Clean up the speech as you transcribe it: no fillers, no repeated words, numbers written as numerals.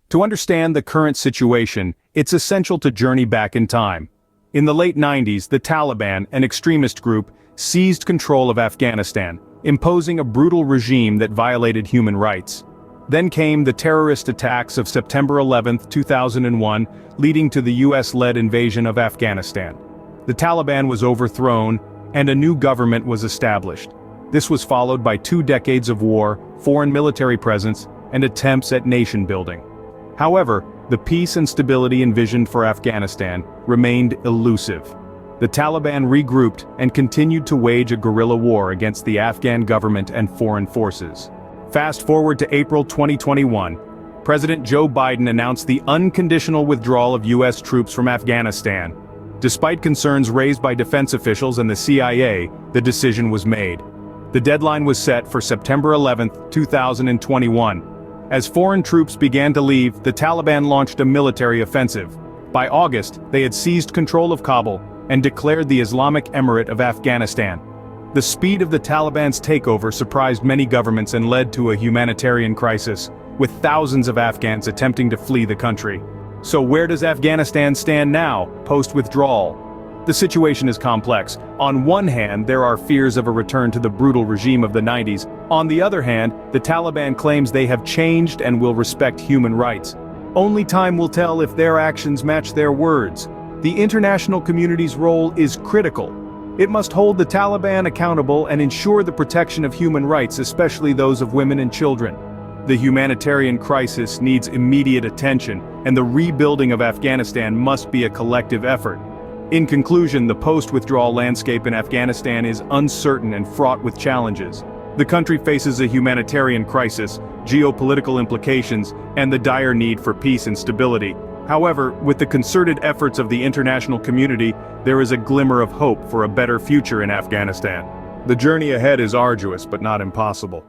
To understand the current situation, it's essential to journey back in time. In the late 90s, the Taliban, an extremist group, seized control of Afghanistan, imposing a brutal regime that violated human rights. Then came the terrorist attacks of September 11, 2001, leading to the US-led invasion of Afghanistan. The Taliban was overthrown, and a new government was established. This was followed by 2 decades of war, foreign military presence, and attempts at nation-building. However, the peace and stability envisioned for Afghanistan remained elusive. The Taliban regrouped and continued to wage a guerrilla war against the Afghan government and foreign forces. Fast forward to April 2021. President Joe Biden announced the unconditional withdrawal of US troops from Afghanistan. Despite concerns raised by defense officials and the CIA, the decision was made. The deadline was set for September 11, 2021. As foreign troops began to leave, the Taliban launched a military offensive. By August, they had seized control of Kabul and declared the Islamic Emirate of Afghanistan. The speed of the Taliban's takeover surprised many governments and led to a humanitarian crisis, with thousands of Afghans attempting to flee the country. So where does Afghanistan stand now, post-withdrawal? The situation is complex. On one hand, there are fears of a return to the brutal regime of the 90s. On the other hand, the Taliban claims they have changed and will respect human rights. Only time will tell if their actions match their words. The international community's role is critical. It must hold the Taliban accountable and ensure the protection of human rights, especially those of women and children. The humanitarian crisis needs immediate attention, and the rebuilding of Afghanistan must be a collective effort. In conclusion, the post-withdrawal landscape in Afghanistan is uncertain and fraught with challenges. The country faces a humanitarian crisis, geopolitical implications, and the dire need for peace and stability. However, with the concerted efforts of the international community, there is a glimmer of hope for a better future in Afghanistan. The journey ahead is arduous but not impossible.